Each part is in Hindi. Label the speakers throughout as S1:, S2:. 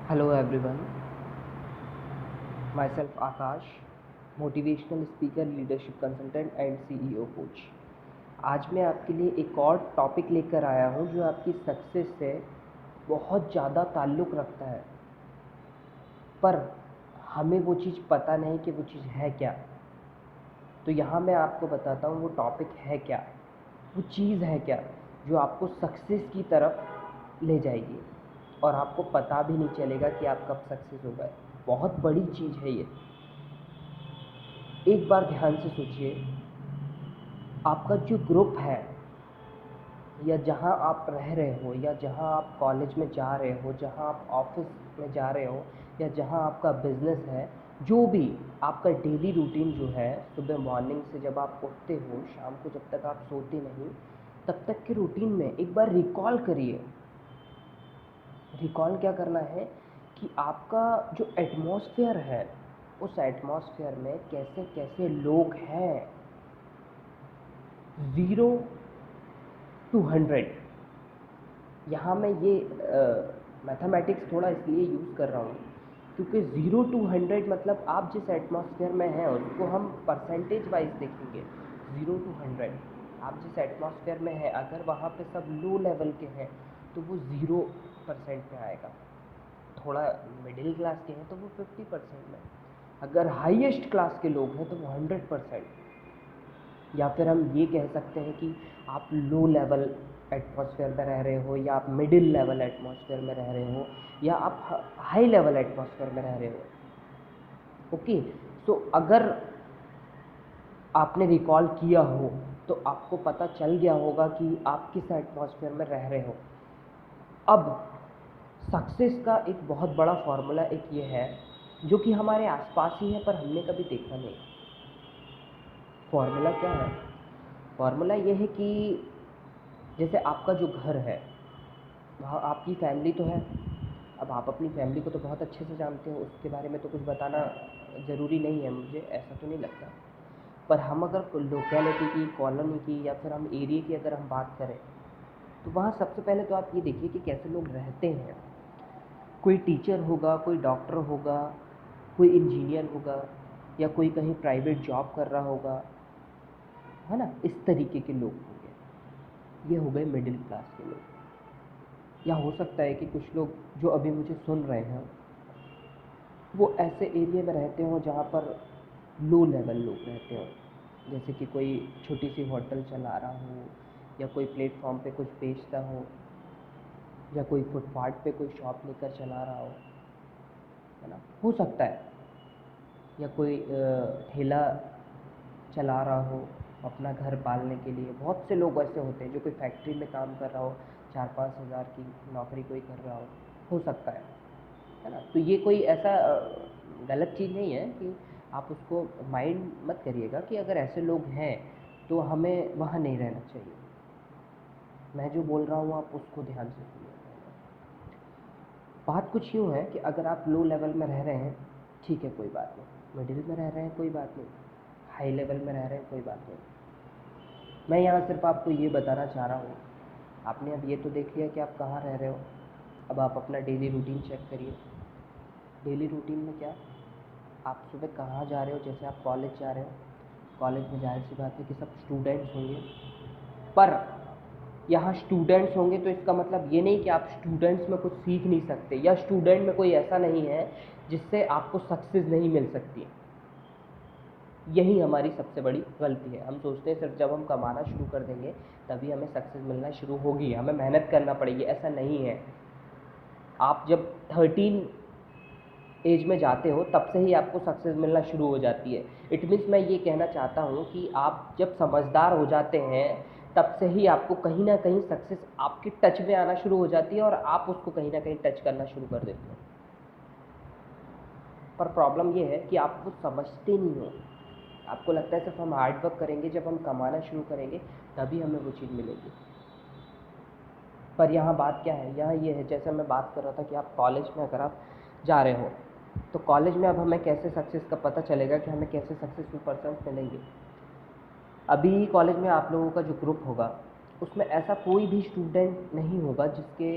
S1: Hello everyone, myself Akash, motivational speaker, leadership consultant and CEO coach. आज मैं आपके लिए एक और टॉपिक लेकर आया हूँ जो आपकी सक्सेस से बहुत ज़्यादा ताल्लुक़ रखता है, पर हमें वो चीज़ पता नहीं कि वो चीज़ है क्या। तो यहाँ मैं आपको बताता हूँ वो टॉपिक है क्या, वो चीज़ है क्या जो आपको सक्सेस की तरफ ले जाएगी और आपको पता भी नहीं चलेगा कि आप कब सक्सेस हो गए। बहुत बड़ी चीज़ है ये। एक बार ध्यान से सोचिए, आपका जो ग्रुप है या जहाँ आप रह रहे हो या जहाँ आप कॉलेज में जा रहे हो, जहाँ आप ऑफिस में जा रहे हो या जहाँ आपका बिजनेस है, जो भी आपका डेली रूटीन जो है, सुबह मॉर्निंग से जब आप उठते हो शाम को जब तक आप सोते नहीं, तब तक के रूटीन में एक बार रिकॉल करिए। रिकॉल क्या करना है कि आपका जो एटमॉस्फेयर है, उस एटमॉस्फेयर में कैसे कैसे लोग हैं। 0 to 100, यहाँ मैं ये मैथमेटिक्स थोड़ा इसलिए यूज़ कर रहा हूँ क्योंकि 0 to 100 मतलब आप जिस एटमॉस्फेयर में हैं उसको हम परसेंटेज वाइज देखेंगे। 0 to 100 आप जिस एटमॉस्फेयर में हैं, अगर वहाँ पे सब लो लेवल के हैं तो वो 0% में आएगा। थोड़ा मिडिल क्लास के हैं तो वो 50% में, अगर हाईएस्ट क्लास के लोग हैं तो वो 100%। या फिर हम ये कह सकते हैं कि आप लो लेवल एटमॉस्फेयर में रह रहे हो, या आप मिडिल लेवल एटमॉस्फेयर में रह रहे हो, या आप हाई लेवल एटमॉस्फेयर में रह रहे हो। ओके, सो अगर आपने रिकॉल किया हो तो आपको पता चल गया होगा कि आप किस एटमॉस्फेयर में रह रहे हो। अब सक्सेस का एक बहुत बड़ा फॉर्मूला एक ये है जो कि हमारे आसपास ही है पर हमने कभी देखा नहीं। फॉर्मूला क्या है? फॉर्मूला ये है कि जैसे आपका जो घर है, वहाँ आपकी फैमिली तो है। अब आप अपनी फैमिली को तो बहुत अच्छे से जानते हो, उसके बारे में तो कुछ बताना ज़रूरी नहीं है, मुझे ऐसा तो नहीं लगता। पर हम अगर लोकेलिटी की, कॉलोनी की या फिर हम एरिया की अगर हम बात करें तो वहाँ सबसे पहले तो आप ये देखिए कि कैसे लोग रहते हैं। कोई टीचर होगा, कोई डॉक्टर होगा, कोई इंजीनियर होगा, या कोई कहीं प्राइवेट जॉब कर रहा होगा, है ना। इस तरीके के लोग होंगे। ये हो गए मिडिल क्लास के लोग। या हो सकता है कि कुछ लोग जो अभी मुझे सुन रहे हैं वो ऐसे एरिया में रहते हो जहाँ पर लो लेवल लोग रहते हो, जैसे कि कोई छोटी सी होटल चला रहा हो, या कोई प्लेटफॉर्म पे कुछ बेचता हो, या कोई फुटपाथ पे कोई शॉप लेकर चला रहा है ना, हो सकता है। या कोई ठेला चला रहा हो अपना घर पालने के लिए। बहुत से लोग ऐसे होते हैं जो कोई फैक्ट्री में काम कर रहा हो, 4-5 हज़ार की नौकरी कोई कर रहा हो सकता है ना। तो ये कोई ऐसा गलत चीज़ नहीं है कि आप उसको माइंड मत करिएगा कि अगर ऐसे लोग हैं तो हमें वहाँ नहीं रहना चाहिए। मैं जो बोल रहा हूँ आप उसको ध्यान से सुनिए। बात कुछ यूँ है कि अगर आप लो लेवल में रह रहे हैं, ठीक है, कोई बात नहीं। मिडिल में रह रहे हैं, कोई बात नहीं। हाई लेवल में रह रहे हैं, कोई बात नहीं। मैं यहाँ सिर्फ आपको ये बताना चाह रहा हूँ, आपने अब ये तो देख लिया कि आप कहाँ रह रहे हो। अब आप अपना डेली रूटीन चेक करिए। डेली रूटीन में क्या, आप सुबह कहाँ जा रहे हो। जैसे आप कॉलेज जा रहे हो, कॉलेज में जाहिर सी बात है कि सब स्टूडेंट्स होंगे, पर यहाँ स्टूडेंट्स होंगे तो इसका मतलब ये नहीं कि आप स्टूडेंट्स में कुछ सीख नहीं सकते, या स्टूडेंट में कोई ऐसा नहीं है जिससे आपको सक्सेस नहीं मिल सकती। यही हमारी सबसे बड़ी गलती है। हम सोचते हैं सिर्फ जब हम कमाना शुरू कर देंगे तभी हमें सक्सेस मिलना शुरू होगी, हमें मेहनत करना पड़ेगी। ऐसा नहीं है। आप जब 13 एज में जाते हो तब से ही आपको सक्सेस मिलना शुरू हो जाती है। इट मीन्स मैं ये कहना चाहता हूँ कि आप जब समझदार हो जाते हैं तब से ही आपको कहीं ना कहीं सक्सेस आपके टच में आना शुरू हो जाती है और आप उसको कहीं ना कहीं टच करना शुरू कर देते हो। पर प्रॉब्लम ये है कि आप वो समझते नहीं हो। आपको लगता है सिर्फ हम हार्ड वर्क करेंगे, जब हम कमाना शुरू करेंगे तभी हमें वो चीज़ मिलेगी। पर यहाँ बात क्या है, यहाँ ये है, जैसे मैं बात कर रहा था कि आप कॉलेज में अगर आप जा रहे हो तो कॉलेज में अब हमें कैसे सक्सेस का पता चलेगा कि हमें कैसे सक्सेसफुल पर्सन मिलेंगे। अभी कॉलेज में आप लोगों का जो ग्रुप होगा उसमें ऐसा कोई भी स्टूडेंट नहीं होगा जिसके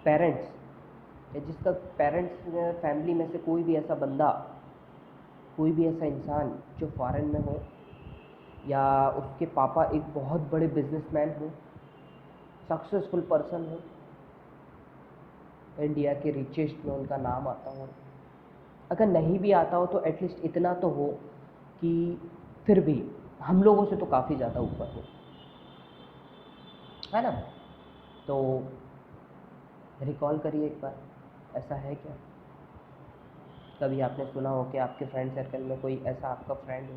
S1: पेरेंट्स या जिसका पेरेंट्स फैमिली में से कोई भी ऐसा बंदा, कोई भी ऐसा इंसान जो फॉरेन में हो, या उसके पापा एक बहुत बड़े बिजनेसमैन हो, सक्सेसफुल पर्सन हो, इंडिया के रिचेस्ट में उनका नाम आता हो, अगर नहीं भी आता हो तो एटलीस्ट इतना तो हो कि फिर भी हम लोगों से तो काफ़ी ज़्यादा ऊपर हो, है ना। तो रिकॉल करिए एक बार, ऐसा है क्या? कभी आपने सुना हो कि आपके फ्रेंड सर्कल में कोई ऐसा आपका फ्रेंड हो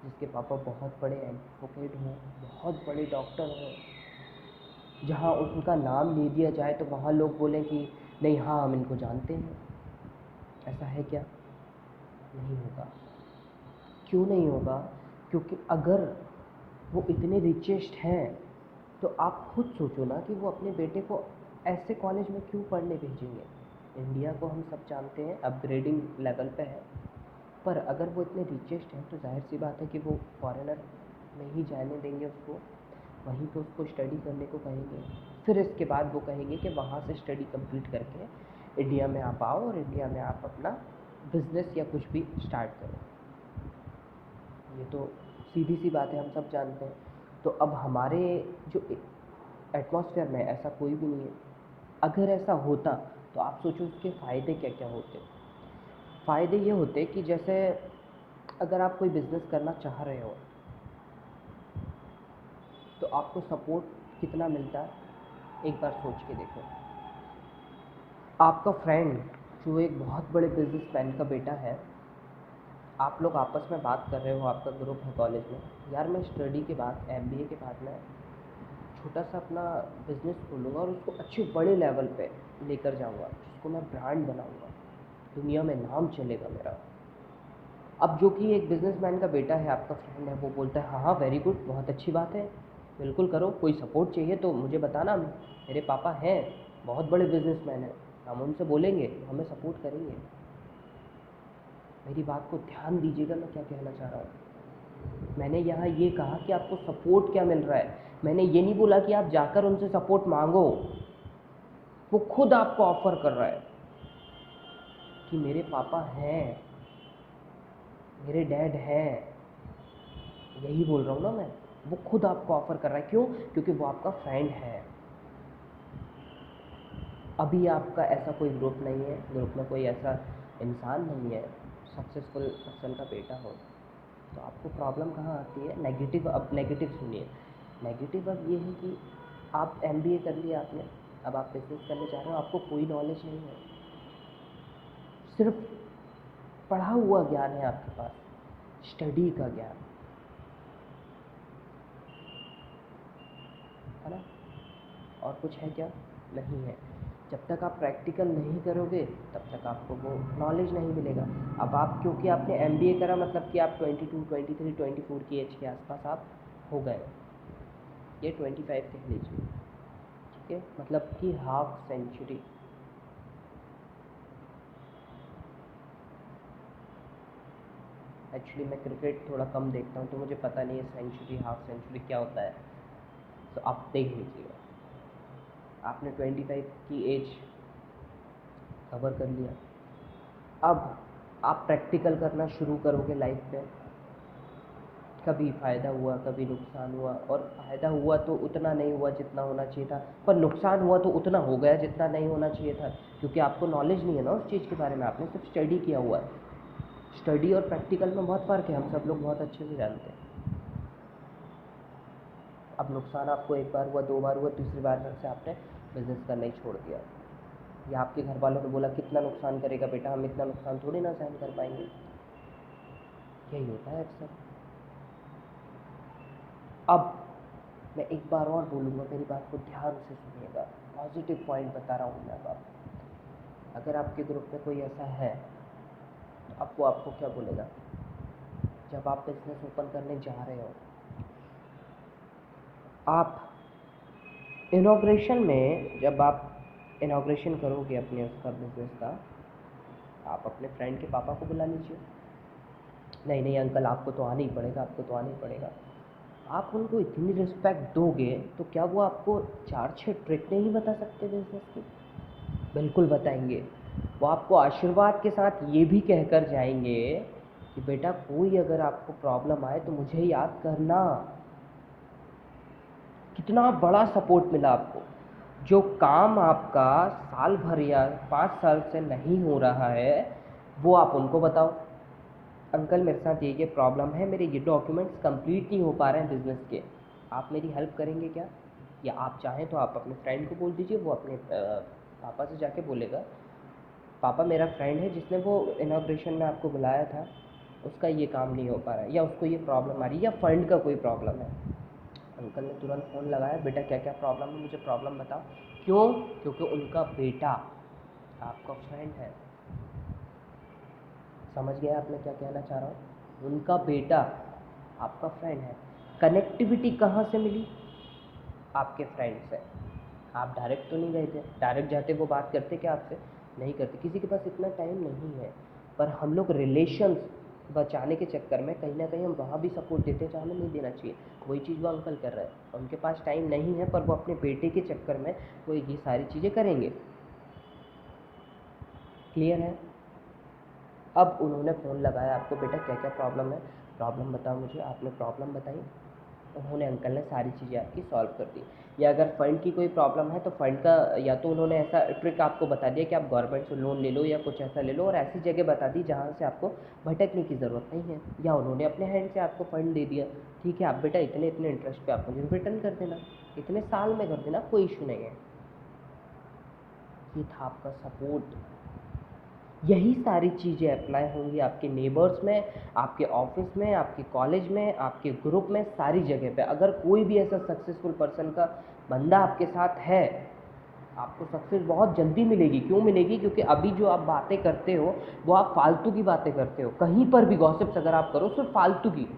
S1: जिसके पापा बहुत बड़े एडवोकेट हों, बहुत बड़े डॉक्टर हों, जहाँ उनका नाम ले दिया जाए तो वहाँ लोग बोलें कि नहीं, हाँ हम इनको जानते हैं? ऐसा है क्या? नहीं होगा। क्यों नहीं होगा? क्योंकि अगर वो इतने रिचेस्ट हैं तो आप खुद सोचो ना कि वो अपने बेटे को ऐसे कॉलेज में क्यों पढ़ने भेजेंगे। इंडिया को हम सब जानते हैं अपग्रेडिंग लेवल पे है, पर अगर वो इतने रिचेस्ट हैं तो जाहिर सी बात है कि वो फॉरेनर में ही जाने देंगे उसको, वहीं पे उसको स्टडी करने को कहेंगे। फिर इसके बाद वो कहेंगे कि वहाँ से स्टडी कंप्लीट करके इंडिया में आप आओ और इंडिया में आप अपना बिजनेस या कुछ भी स्टार्ट करो। ये तो सीधी सी बात है, हम सब जानते हैं। तो अब हमारे जो एटमॉस्फेयर में ऐसा कोई भी नहीं है। अगर ऐसा होता तो आप सोचो उसके फ़ायदे क्या क्या होते। फ़ायदे ये होते कि जैसे अगर आप कोई बिज़नेस करना चाह रहे हो तो आपको सपोर्ट कितना मिलता है, एक बार सोच के देखो। आपका फ्रेंड जो एक बहुत बड़े बिजनेसमैन का बेटा है, आप लोग आपस में बात कर रहे हो, आपका ग्रुप है कॉलेज में, यार मैं स्टडी के बाद, एमबीए के बाद में छोटा सा अपना बिज़नेस खोलूँगा और उसको अच्छे बड़े लेवल पे लेकर जाऊँगा, जिसको मैं ब्रांड बनाऊँगा, दुनिया में नाम चलेगा मेरा। अब जो कि एक बिजनेसमैन का बेटा है, आपका फ्रेंड है, वो बोलता है हाँ हाँ वेरी गुड, बहुत अच्छी बात है, बिल्कुल करो, कोई सपोर्ट चाहिए तो मुझे बताना, मेरे पापा हैं बहुत बड़े बिजनेसमैन हैं, हम उनसे बोलेंगे हमें सपोर्ट करेंगे। मेरी बात को ध्यान दीजिएगा, मैं क्या कहना चाह रहा हूँ। मैंने यहाँ ये कहा कि आपको सपोर्ट क्या मिल रहा है, मैंने ये नहीं बोला कि आप जाकर उनसे सपोर्ट मांगो। वो खुद आपको ऑफर कर रहा है कि मेरे पापा हैं, मेरे डैड हैं, यही बोल रहा हूँ ना मैं। वो खुद आपको ऑफर कर रहा है, क्यों? क्योंकि वो आपका फ्रेंड है। अभी आपका ऐसा कोई ग्रुप नहीं है, ग्रुप में कोई ऐसा इंसान नहीं है सक्सेसफुल पर्सन का बेटा हो, तो आपको प्रॉब्लम कहाँ आती है? नेगेटिव। अब नेगेटिव सुनिए। नेगेटिव अब ये है कि आप एमबीए कर लिया आपने, अब आप बिजनेस करने जा रहे हो, आपको कोई नॉलेज नहीं है, सिर्फ पढ़ा हुआ ज्ञान है आपके पास, स्टडी का ज्ञान, है ना। और कुछ है क्या? नहीं है। जब तक आप प्रैक्टिकल नहीं करोगे तब तक आपको वो नॉलेज नहीं मिलेगा। अब आप, क्योंकि आपने एमबीए करा मतलब कि आप 22, 23, 24 की एज के आसपास आप हो गए, ये 25 कह लीजिए, ठीक है, मतलब कि हाफ सेंचुरी। एक्चुअली मैं क्रिकेट थोड़ा कम देखता हूँ तो मुझे पता नहीं है सेंचुरी, हाफ सेंचुरी क्या होता है, तो आप देख लीजिएगा। आपने 25 की एज कवर कर लिया, अब आप प्रैक्टिकल करना शुरू करोगे लाइफ में। कभी फ़ायदा हुआ, कभी नुकसान हुआ, और फ़ायदा हुआ तो उतना नहीं हुआ जितना होना चाहिए था, पर नुकसान हुआ तो उतना हो गया जितना नहीं होना चाहिए था, क्योंकि आपको नॉलेज नहीं है ना उस चीज़ के बारे में, आपने सिर्फ स्टडी किया हुआ है। स्टडी और प्रैक्टिकल में बहुत फ़र्क है, हम सब लोग बहुत अच्छे से जानते हैं। अब नुकसान आपको एक बार हुआ, दो बार हुआ, तीसरी बार से आपने बिज़नेस करना ही छोड़ दिया, या आपके घर वालों ने बोला कितना नुकसान करेगा बेटा, हम इतना नुकसान थोड़ी ना सहन कर पाएंगे। यही होता है अक्सर। अब मैं एक बार और बोलूँगा, मेरी बात को ध्यान से सुनिएगा, पॉजिटिव पॉइंट बता रहा हूँ मैं अब आपको। अगर आपके ग्रुप में कोई ऐसा है तो अब वो आपको क्या बोलेगा? जब आप बिज़नेस ओपन करने जा रहे हो, आप इनॉग्रेशन में, जब आप इनॉग्रेशन करोगे अपने उसका बिज़नेस का, आप अपने फ्रेंड के पापा को बुला लीजिए। नहीं नहीं अंकल, आपको तो आना ही पड़ेगा, आपको तो आना ही पड़ेगा। आप उनको इतनी रिस्पेक्ट दोगे तो क्या वो आपको 4-6 ट्रिक नहीं बता सकते बिजनेस की? बिल्कुल बताएंगे। वो आपको आशीर्वाद के साथ ये भी कहकर जाएंगे कि बेटा कोई अगर आपको प्रॉब्लम आए तो मुझे याद करना। कितना बड़ा सपोर्ट मिला आपको। जो काम आपका साल भर या 5 साल से नहीं हो रहा है वो आप उनको बताओ, अंकल मेरे साथ ये प्रॉब्लम है, मेरे ये डॉक्यूमेंट्स कंप्लीट नहीं हो पा रहे हैं बिज़नेस के, आप मेरी हेल्प करेंगे क्या? या आप चाहें तो आप अपने फ्रेंड को बोल दीजिए, वो अपने पापा से जाके बोलेगा पापा मेरा फ्रेंड है जिसने वो इनॉग्रेशन में आपको बुलाया था, उसका ये काम नहीं हो पा रहा है या उसको ये प्रॉब्लम आ रही है या फ़ंड का कोई प्रॉब्लम है। अंकल ने तुरंत फ़ोन लगाया, बेटा क्या क्या प्रॉब्लम है मुझे प्रॉब्लम बताओ। क्यों? क्योंकि उनका बेटा आपका फ्रेंड है। समझ गया आप मैं क्या कहना चाह रहा हूँ? उनका बेटा आपका फ्रेंड है। कनेक्टिविटी कहाँ से मिली? आपके फ्रेंड से। आप डायरेक्ट तो नहीं गए थे, डायरेक्ट जाते वो बात करते क्या आपसे? नहीं करते, किसी के पास इतना टाइम नहीं है। पर हम लोग रिलेशंस बचाने के चक्कर में कहीं ना कहीं हम वहाँ भी सपोर्ट देते हैं जहाँ हमें नहीं देना चाहिए। वही चीज़ वो अंकल कर रहे हैं, उनके पास टाइम नहीं है पर वो अपने बेटे के चक्कर में वो ये सारी चीज़ें करेंगे। क्लियर है? अब उन्होंने फ़ोन लगाया आपको, बेटा क्या क्या प्रॉब्लम है, प्रॉब्लम बताओ मुझे। आपने प्रॉब्लम बताई, उन्होंने अंकल ने सारी चीज़ें आपकी सॉल्व कर दी। या अगर फ़ंड की कोई प्रॉब्लम है तो फ़ंड का या तो उन्होंने ऐसा ट्रिक आपको बता दिया कि आप गवर्नमेंट से लोन ले लो या कुछ ऐसा ले लो, और ऐसी जगह बता दी जहाँ से आपको भटकने की ज़रूरत नहीं है। या उन्होंने अपने हैंड से आपको फ़ंड दे दिया, ठीक है आप बेटा इतने इतने इंटरेस्ट पे आप मुझे रिटर्न कर देना, इतने साल में कर देना, कोई इशू नहीं है। ये था आपका सपोर्ट। यही सारी चीज़ें अप्लाई होंगी आपके नेबर्स में, आपके ऑफिस में, आपके कॉलेज में, आपके ग्रुप में, सारी जगह पे। अगर कोई भी ऐसा सक्सेसफुल पर्सन का बंदा आपके साथ है, आपको सक्सेस बहुत जल्दी मिलेगी। क्यों मिलेगी? क्योंकि अभी जो आप बातें करते हो वो आप फालतू की बातें करते हो। कहीं पर भी गॉसिप्स अगर आप करो सिर्फ फालतू की,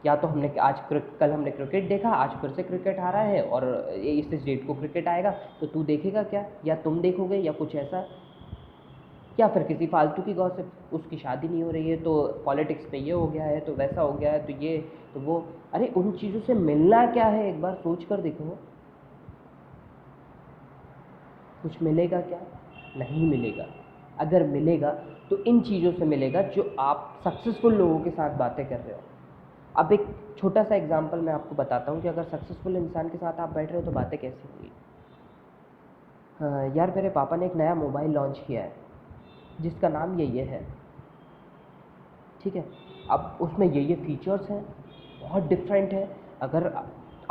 S1: या तो हमने आज कल हमने क्रिकेट देखा, आज फिर से क्रिकेट आ रहा है और इस डेट को क्रिकेट आएगा, तो तू देखेगा क्या, या तुम देखोगे, या कुछ ऐसा। या फिर किसी फालतू की गॉसिप, उसकी शादी नहीं हो रही है तो पॉलिटिक्स पे ये हो गया है, तो वैसा हो गया है, तो ये तो वो। अरे उन चीज़ों से मिलना क्या है, एक बार सोच कर देखो। कुछ मिलेगा क्या? नहीं मिलेगा। अगर मिलेगा तो इन चीज़ों से मिलेगा जो आप सक्सेसफुल लोगों के साथ बातें कर रहे हो। अब एक छोटा सा एग्जांपल मैं आपको बताता हूँ कि अगर सक्सेसफुल इंसान के साथ आप बैठ रहे हो तो बातें कैसी होंगी। यार मेरे पापा ने एक नया मोबाइल लॉन्च किया है जिसका नाम ये है, ठीक है। अब उसमें ये फीचर्स हैं, बहुत डिफरेंट है। अगर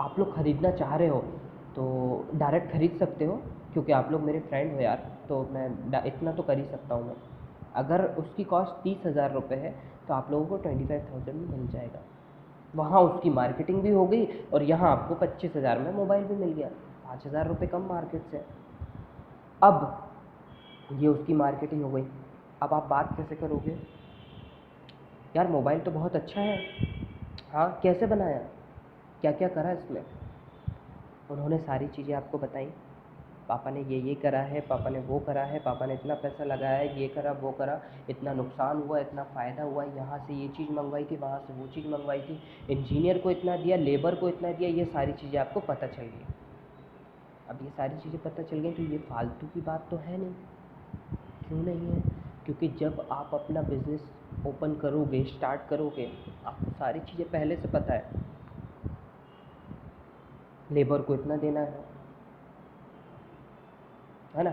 S1: आप लोग ख़रीदना चाह रहे हो तो डायरेक्ट ख़रीद सकते हो, क्योंकि आप लोग मेरे फ्रेंड हो यार, तो मैं इतना तो कर ही सकता हूँ मैं। अगर उसकी कॉस्ट 30,000 रुपये है तो आप लोगों को 25,000 में मिल जाएगा। वहाँ उसकी मार्केटिंग भी हो गई और यहाँ आपको 25,000 में मोबाइल भी मिल गया, 5,000 रुपये कम मार्केट से। अब ये उसकी मार्केटिंग हो गई। अब आप बात कैसे करोगे? यार मोबाइल तो बहुत अच्छा है, हाँ कैसे बनाया, क्या क्या करा इसमें? उन्होंने सारी चीज़ें आपको बताई। पापा ने ये करा है, पापा ने वो करा है, पापा ने इतना पैसा लगाया है, ये करा वो करा, इतना नुकसान हुआ, इतना फ़ायदा हुआ, यहाँ से ये चीज़ मंगवाई थी, वहाँ से वो चीज़ मंगवाई थी, इंजीनियर को इतना दिया, लेबर को इतना दिया, ये सारी चीज़ें आपको पता चल गई। अब ये सारी चीज़ें पता चल गई तो ये फालतू की बात तो है नहीं। क्यों नहीं है? क्योंकि जब आप अपना बिज़नेस ओपन करोगे, स्टार्ट करोगे, आपको सारी चीज़ें पहले से पता है। लेबर को इतना देना है ना,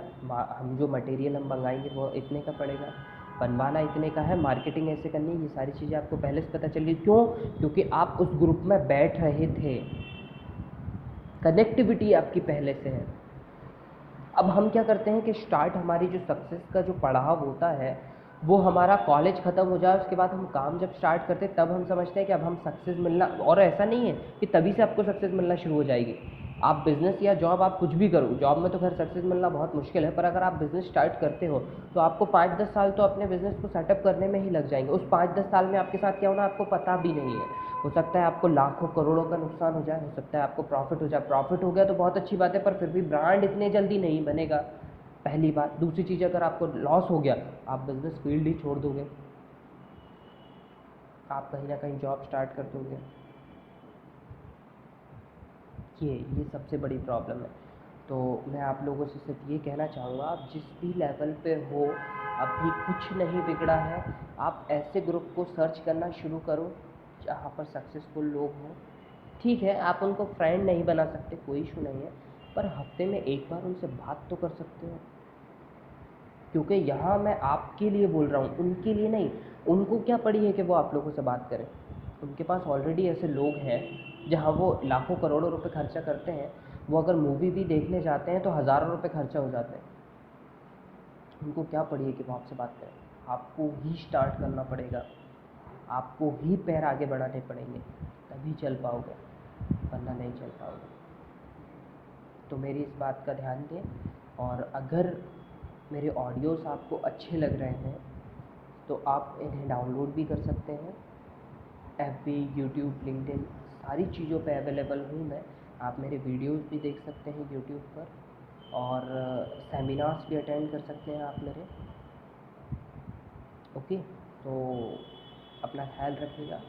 S1: हम जो मटेरियल हम मंगाएंगे वो इतने का पड़ेगा, बनवाना इतने का है, मार्केटिंग ऐसे करनी है, ये सारी चीज़ें आपको पहले से पता चल गई। क्यों? क्योंकि आप उस ग्रुप में बैठ रहे थे, कनेक्टिविटी आपकी पहले से है। अब हम क्या करते हैं कि स्टार्ट हमारी जो सक्सेस का जो पड़ाव होता है वो हमारा कॉलेज ख़त्म हो जाए, उसके बाद हम काम जब स्टार्ट करते हैं तब हम समझते हैं कि अब हम सक्सेस मिलना, और ऐसा नहीं है कि तभी से आपको सक्सेस मिलना शुरू हो जाएगी। आप बिज़नेस या जॉब आप कुछ भी करो, जॉब में तो खैर सक्सेस मिलना बहुत मुश्किल है, पर अगर आप बिज़नेस स्टार्ट करते हो तो आपको 5-10 साल तो अपने बिज़नेस को सेटअप करने में ही लग जाएंगे। उस 5-10 साल में आपके साथ क्या होना आपको पता भी नहीं है। हो सकता है आपको लाखों करोड़ों का नुकसान हो जाए, हो सकता है आपको प्रॉफिट हो जाए। प्रॉफिट हो गया तो बहुत अच्छी बात है, पर फिर भी ब्रांड इतने जल्दी नहीं बनेगा, पहली बात। दूसरी चीज़, अगर आपको लॉस हो गया आप बिज़नेस फील्ड ही छोड़ दोगे, आप कहीं ना कहीं जॉब स्टार्ट कर दोगे। ये सबसे बड़ी प्रॉब्लम है। तो मैं आप लोगों से सिर्फ ये कहना चाहूँगा, आप जिस भी लेवल पे हो, अभी कुछ नहीं बिगड़ा है। आप ऐसे ग्रुप को सर्च करना शुरू करो जहाँ पर सक्सेसफुल लोग हों। ठीक है, आप उनको फ्रेंड नहीं बना सकते, कोई इशू नहीं है, पर हफ्ते में एक बार उनसे बात तो कर सकते हो। क्योंकि यहाँ मैं आपके लिए बोल रहा हूँ, उनके लिए नहीं। उनको क्या पड़ी है कि वो आप लोगों से बात करें? उनके पास ऑलरेडी ऐसे लोग हैं जहाँ वो लाखों करोड़ों रुपए खर्चा करते हैं। वो अगर मूवी भी देखने जाते हैं तो हज़ारों रुपए खर्चा हो जाते हैं। उनको क्या पड़ी है कि वो आपसे बात करें? आपको ही स्टार्ट करना पड़ेगा, आपको ही पैर आगे बढ़ाने पड़ेंगे, तभी चल पाओगे, वरना नहीं चल पाओगे। तो मेरी इस बात का ध्यान दें। और अगर मेरे ऑडियोज़ आपको अच्छे लग रहे हैं तो आप इन्हें डाउनलोड भी कर सकते हैं। एफबी, यूट्यूब, लिंक्डइन सारी चीज़ों पे अवेलेबल हूँ मैं। आप मेरे वीडियोज़ भी देख सकते हैं यूट्यूब पर, और सेमिनार्स भी अटेंड कर सकते हैं आप मेरे। ओके, तो अपना ख्याल रखिएगा।